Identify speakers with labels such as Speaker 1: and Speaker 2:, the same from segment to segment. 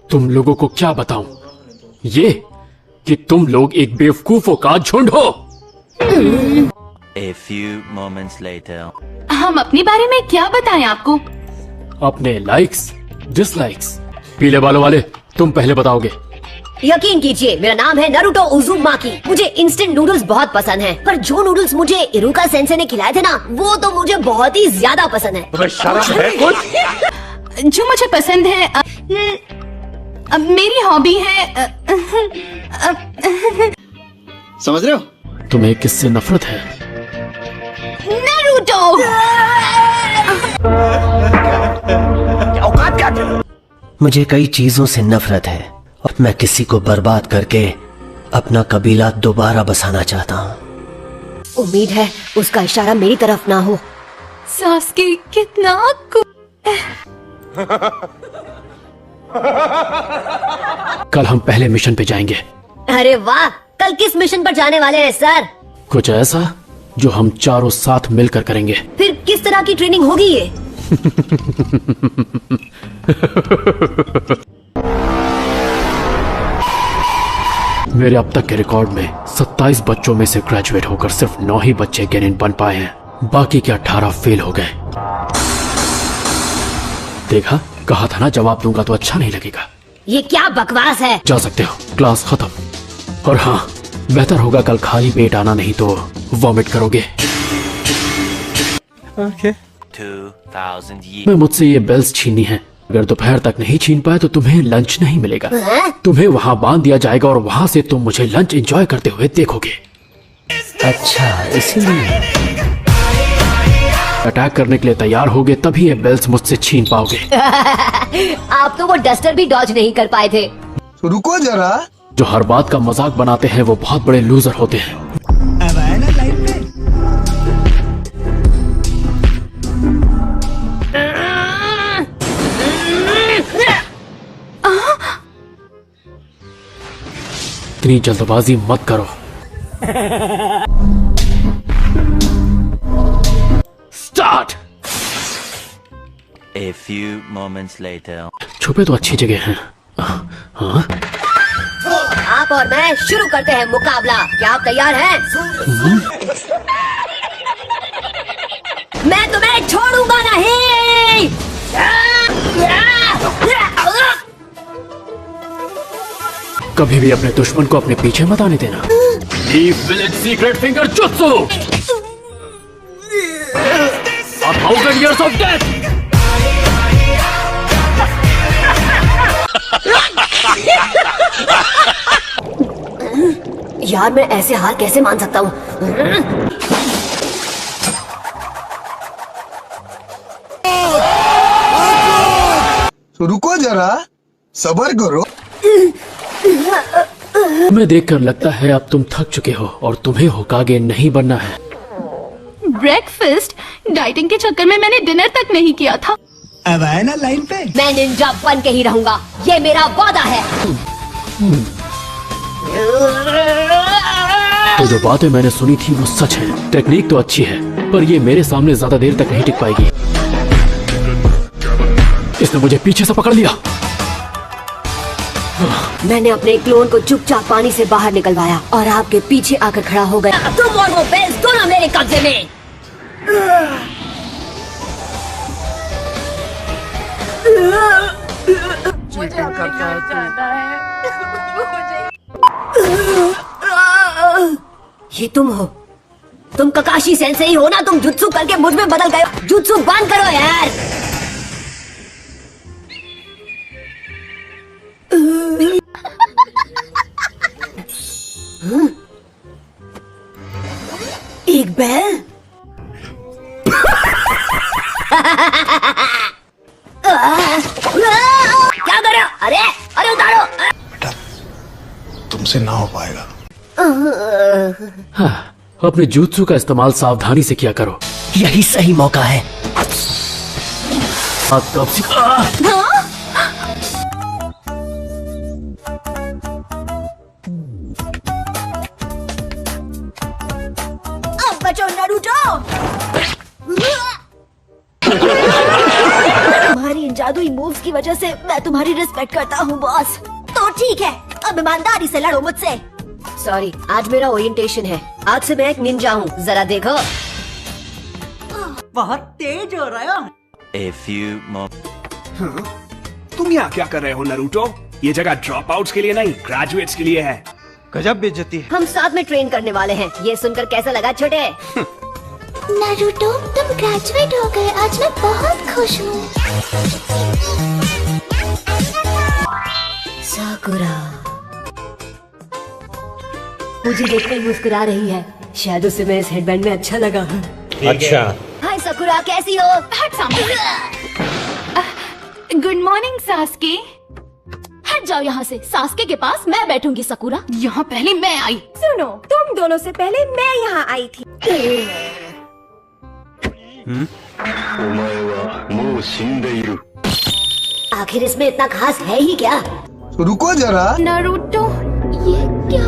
Speaker 1: तुम लोगों को क्या बताऊं, ये कि तुम लोग एक बेवकूफों का झुंड हो।
Speaker 2: A few moments later.
Speaker 3: हम अपने बारे में क्या बताएं आपको?
Speaker 1: अपने लाइक्स डिसलाइक्स। पीले बालों वाले तुम पहले बताओगे।
Speaker 4: यकीन कीजिए, मेरा नाम है नारुतो उज़ुमाकी। मुझे इंस्टेंट नूडल्स बहुत पसंद हैं, पर जो नूडल्स मुझे इरुका सेंसे ने खिलाए थे ना, वो तो मुझे बहुत ही ज्यादा पसंद है।
Speaker 5: तुम्हें शर्म है कुछ?
Speaker 3: जो मुझे पसंद है मेरी हॉबी है
Speaker 6: समझ रहे हो?
Speaker 1: तुम्हें किससे नफरत है?
Speaker 3: नारुतो।
Speaker 5: औकात क्या तेरी?
Speaker 7: मुझे कई चीजों से नफरत है और मैं किसी को बर्बाद करके अपना कबीला दोबारा बसाना चाहता हूँ।
Speaker 4: उम्मीद है उसका इशारा मेरी तरफ ना हो।
Speaker 3: सास्के कितना
Speaker 1: कल हम पहले मिशन पे जाएंगे।
Speaker 4: अरे वाह, कल किस मिशन पर जाने वाले हैं सर?
Speaker 1: कुछ ऐसा जो हम चारों साथ मिलकर करेंगे।
Speaker 4: फिर किस तरह की ट्रेनिंग होगी ये?
Speaker 1: मेरे अब तक के रिकॉर्ड में 27 बच्चों में से ग्रेजुएट होकर सिर्फ 9 ही बच्चे गेनिन बन पाए हैं। बाकी के 18 फेल हो गए। देखा, कहा था ना, जवाब दूंगा तो अच्छा नहीं लगेगा।
Speaker 4: ये क्या बकवास है?
Speaker 1: जा सकते हो, क्लास खत्म। और हाँ, बेहतर होगा कल खाली पेट आना, नहीं तो वॉमिट करोगे।
Speaker 2: 2000 years.
Speaker 1: मैं मुझसे ये बेल्स छीननी है। अगर दोपहर तक नहीं छीन पाए तो तुम्हें लंच नहीं मिलेगा। तुम्हें वहाँ बांध दिया जाएगा और वहाँ से तुम मुझे लंच एंजॉय करते हुए देखोगे।
Speaker 7: अच्छा, इसीलिए
Speaker 1: अटैक करने के लिए तैयार होगे तभी ये बेल्स मुझसे छीन पाओगे।
Speaker 4: आप तो वो डस्टर भी डॉज नहीं कर पाए थे।
Speaker 6: रुको जरा।
Speaker 1: जो हर बात का मजाक बनाते हैं वो बहुत बड़े लूजर होते हैं।
Speaker 6: अब आए ना लाइन पे।
Speaker 1: इतनी जल्दबाजी मत करो। Start.
Speaker 2: A few moments later.
Speaker 1: छुपे तो अच्छी जगह हैं। हाँ,
Speaker 4: आप और मैं शुरू करते हैं मुकाबला। क्या आप तैयार हैं? मैं तुम्हें छोड़ूंगा नहीं।
Speaker 1: कभी भी अपने दुश्मन को अपने पीछे मत आने देना। Deep Village Secret Finger Jutsu! 1000 years of death!
Speaker 4: यार, मैं ऐसे हार कैसे मान सकता हूँ?
Speaker 6: रुको जरा, सब्र करो।
Speaker 1: तुम्हें देखकर लगता है अब तुम थक चुके हो और तुम्हें होकागे नहीं बनना है।
Speaker 3: ब्रेकफास्ट डाइटिंग के चक्कर में मैंने डिनर तक नहीं किया था।
Speaker 6: अब आए ना लाइन पे।
Speaker 4: मैं निंजा बन के ही रहूंगा, ये मेरा वादा है।
Speaker 1: तो जो बातें मैंने सुनी थी वो सच है। टेक्निक तो अच्छी है पर ये मेरे सामने ज्यादा देर तक नहीं टिक पाएगी। इसने मुझे पीछे से पकड़ लिया।
Speaker 4: मैंने अपने क्लोन को चुपचाप पानी से बाहर निकलवाया और आपके पीछे आकर खड़ा हो गया। तुम और वो बेल्स दोनों मेरे कब्जे में। ये तुम हो? तुम ककाशी सेंसेई हो ना? तुम जुत्सु करके मुझ में बदल गए। जुत्सु बंद करो यार। एक बैल? क्या कर रहे हो? अरे अरे उतारो।
Speaker 6: बेटा, तुमसे ना हो पाएगा।
Speaker 1: हाँ, अपने jutsu का इस्तेमाल सावधानी से किया करो।
Speaker 7: यही सही मौका है।
Speaker 1: कब से
Speaker 4: बचो नारुतो। तुम्हारी इन जादुई मूव्स की वजह से मैं तुम्हारी रिस्पेक्ट करता हूँ बॉस। तो ठीक है, अब ईमानदारी से लड़ो मुझसे। सॉरी, आज मेरा ओरिएंटेशन है। आज से मैं एक निंजा हूँ, जरा देखो।
Speaker 5: बहुत तेज हो रहा है।
Speaker 2: A few moments.
Speaker 8: तुम यहाँ क्या कर रहे हो नरूटो? ये जगह ड्रॉप आउट्स के लिए नहीं, ग्रेजुएट्स के लिए है।
Speaker 5: गजब बेइज्जती है।
Speaker 4: हम साथ में ट्रेन करने वाले हैं। ये सुनकर कैसा लगा छोटे?
Speaker 3: नारुतो, तुम ग्रेजुएट हो गए, आज मैं बहुत खुश हूँ।
Speaker 4: साकुरा मुझे देखकर मुस्कुरा रही है। शायद उसे मैं इस हेडबैंड में अच्छा लगा हूँ।
Speaker 9: अच्छा,
Speaker 4: हाय साकुरा, कैसी हो?
Speaker 3: हट सामने। Good morning Sasuke. हट जाओ यहाँ से। सास्के के पास मैं बैठूंगी साकुरा। यहाँ पहले मैं आई।
Speaker 4: सुनो, तुम दोनों से पहले मैं यहाँ आई थी। आखिर इसमें इतना खास है ही क्या?
Speaker 6: रुको जरा।
Speaker 3: नारुतो, ये क्या?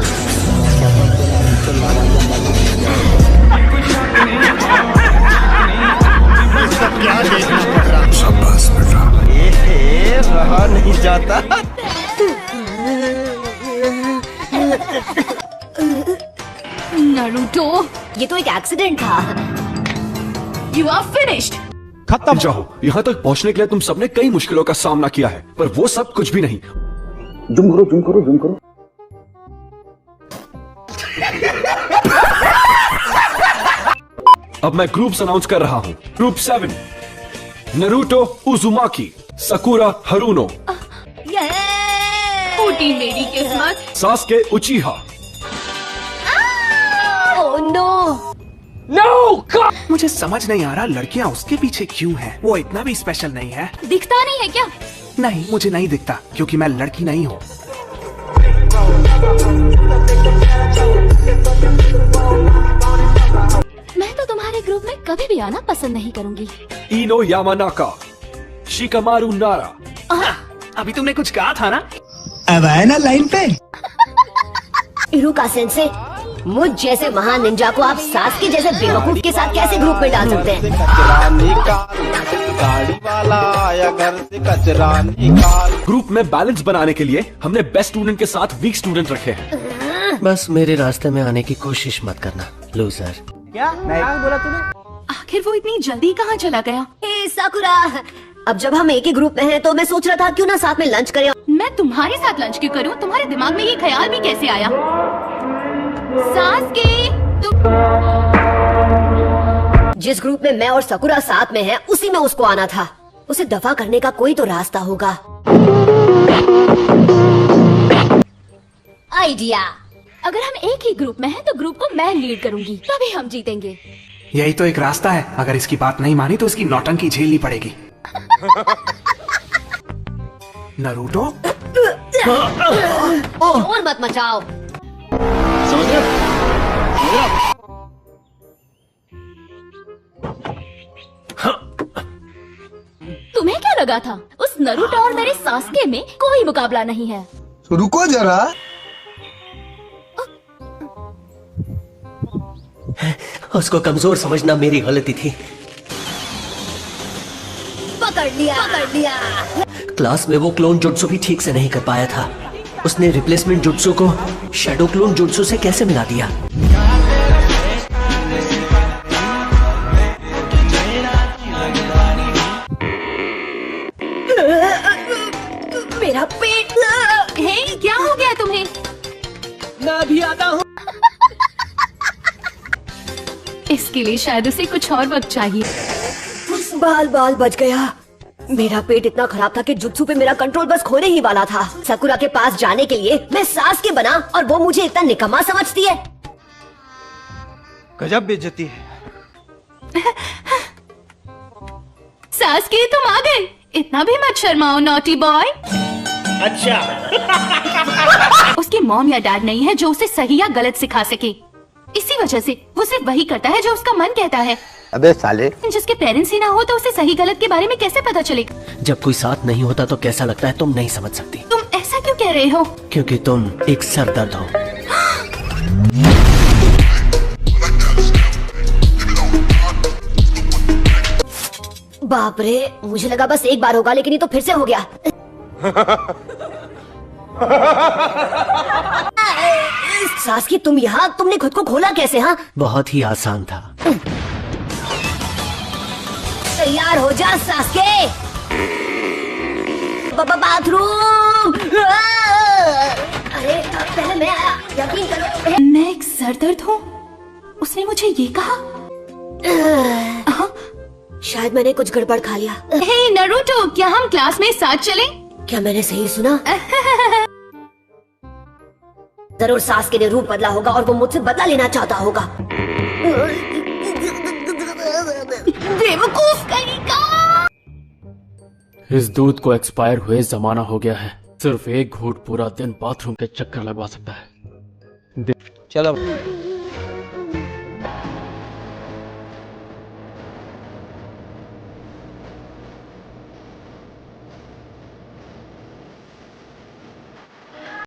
Speaker 6: शाबाश बेटा।
Speaker 5: रहा नहीं जाता।
Speaker 3: नारुतो,
Speaker 4: ये तो एक एक्सीडेंट था।
Speaker 3: You are finished.
Speaker 8: खत्म जाओ। यहाँ तक पहुँचने के लिए तुम सबने कई मुश्किलों का सामना किया है, पर वो सब कुछ भी नहीं।
Speaker 9: जूम करो, जूम करो, जूम करो।
Speaker 8: अब मैं ग्रुप्स अनाउंस कर रहा हूँ। ग्रुप 7, नरूटो उजुमाकी, साकुरा हारुनो,
Speaker 3: फूटी मेरी किस्मत।
Speaker 8: Sasuke Uchiha.
Speaker 4: Oh no.
Speaker 8: मुझे समझ नहीं आ रहा लड़कियाँ उसके पीछे क्यों हैं। वो इतना भी स्पेशल नहीं है।
Speaker 3: दिखता नहीं है क्या?
Speaker 8: नहीं, मुझे नहीं दिखता क्योंकि मैं लड़की नहीं हूँ।
Speaker 3: मैं तो तुम्हारे ग्रुप में कभी भी आना पसंद नहीं करूंगी।
Speaker 8: इनो यामानाका, शिकामारू नारा। अभी तुमने कुछ कहा था ना?
Speaker 6: अब आए ना लाइन पे।
Speaker 4: इरुका सेंसे, मुझ जैसे महान निंजा को आप सास्के जैसे बेवकूफ के साथ कैसे ग्रुप में डाल सकते हैं?
Speaker 9: कचरा निकाल, गाड़ी वाला आया घर से कचरा निकाल।
Speaker 8: ग्रुप में बैलेंस बनाने के लिए हमने बेस्ट स्टूडेंट के साथ वीक स्टूडेंट रखे हैं।
Speaker 7: बस मेरे रास्ते में आने की कोशिश मत करना, लूजर।
Speaker 5: क्या बोला तूने?
Speaker 3: आखिर वो इतनी जल्दी कहाँ चला गया?
Speaker 4: हे साकुरा, अब जब हम एक ही ग्रुप में हैं तो मैं सोच रहा था क्यों ना साथ में लंच करें।
Speaker 3: मैं तुम्हारे साथ लंच क्यों करूं? तुम्हारे दिमाग में ये ख्याल भी कैसे आया? सास्के, तुम
Speaker 4: जिस ग्रुप में मैं और साकुरा साथ में हैं, उसी में उसको आना था। उसे दफा करने का कोई तो रास्ता होगा। आइडिया।
Speaker 3: अगर हम एक ही ग्रुप में हैं तो ग्रुप को मैं लीड करूंगी, तभी हम जीतेंगे।
Speaker 8: यही तो एक रास्ता है। अगर इसकी बात नहीं मानी तो इसकी नौटंकी झेलनी पड़ेगी। नरूटो,
Speaker 4: और मत मचाओ।
Speaker 3: तुम्हें क्या लगा था? उस नरूटो और मेरे सास्के में कोई मुकाबला नहीं है।
Speaker 6: रुको जरा।
Speaker 7: उसको कमजोर समझना मेरी गलती थी।
Speaker 4: पकड़ लिया, पकड़ लिया।
Speaker 7: क्लास में वो क्लोन जुट्सु भी ठीक से नहीं कर पाया था। उसने रिप्लेसमेंट जुट्सु को शैडो क्लोन जुट्सु से कैसे मिला दिया?
Speaker 4: मेरा पेट।
Speaker 3: हे, क्या हो गया तुम्हें?
Speaker 5: मैं भी आता हूँ।
Speaker 3: इसके लिए शायद उसे कुछ और वक्त चाहिए।
Speaker 4: बाल बाल बच गया। मेरा पेट इतना खराब था कि जुत्सु पे मेरा कंट्रोल बस खोने ही वाला था। साकुरा के पास जाने के लिए मैं सास्के बना और वो मुझे इतना निकम्मा समझती है।
Speaker 5: गजब बेइज्जती है।
Speaker 3: सास्के, तुम आ गए। इतना भी मत शर्माओ नॉटी बॉय।
Speaker 9: अच्छा।
Speaker 3: उसकी मॉम या डैड नहीं है जो उसे सही या गलत सिखा सके। इसी वजह से वो सिर्फ वही करता है जो उसका मन कहता है।
Speaker 9: अबे साले।
Speaker 3: जिसके पेरेंट्स ही ना हो तो उसे सही गलत के बारे में कैसे पता चलेगा?
Speaker 7: जब कोई साथ नहीं होता तो कैसा लगता है तुम नहीं समझ सकती।
Speaker 3: तुम ऐसा क्यों कह रहे हो?
Speaker 7: क्योंकि तुम एक सरदर्द हो।
Speaker 4: बाप रे, मुझे लगा बस एक बार होगा, लेकिन ये तो फिर से हो गया। सास्की, तुम यहाँ, तुमने खुद को खोला कैसे? हाँ,
Speaker 7: बहुत ही आसान था।
Speaker 4: तैयार हो जा सास्के। बाथरूम। अरे पहले मैं आया, यकीन करो।
Speaker 3: मैं एक सरदर्द हूँ, उसने मुझे ये कहा।
Speaker 4: शायद मैंने कुछ गड़बड़ खा लिया।
Speaker 3: हे नरूटो, क्या हम क्लास में साथ चलें?
Speaker 4: क्या मैंने सही सुना? जरूर सास्के ने रूप बदला होगा और वो मुझसे बदला लेना चाहता होगा।
Speaker 3: बेवकूफ कहीं का।
Speaker 1: इस दूध को एक्सपायर हुए जमाना हो गया है। सिर्फ एक घूंट पूरा दिन बाथरूम के चक्कर लगवा सकता है।
Speaker 5: चलो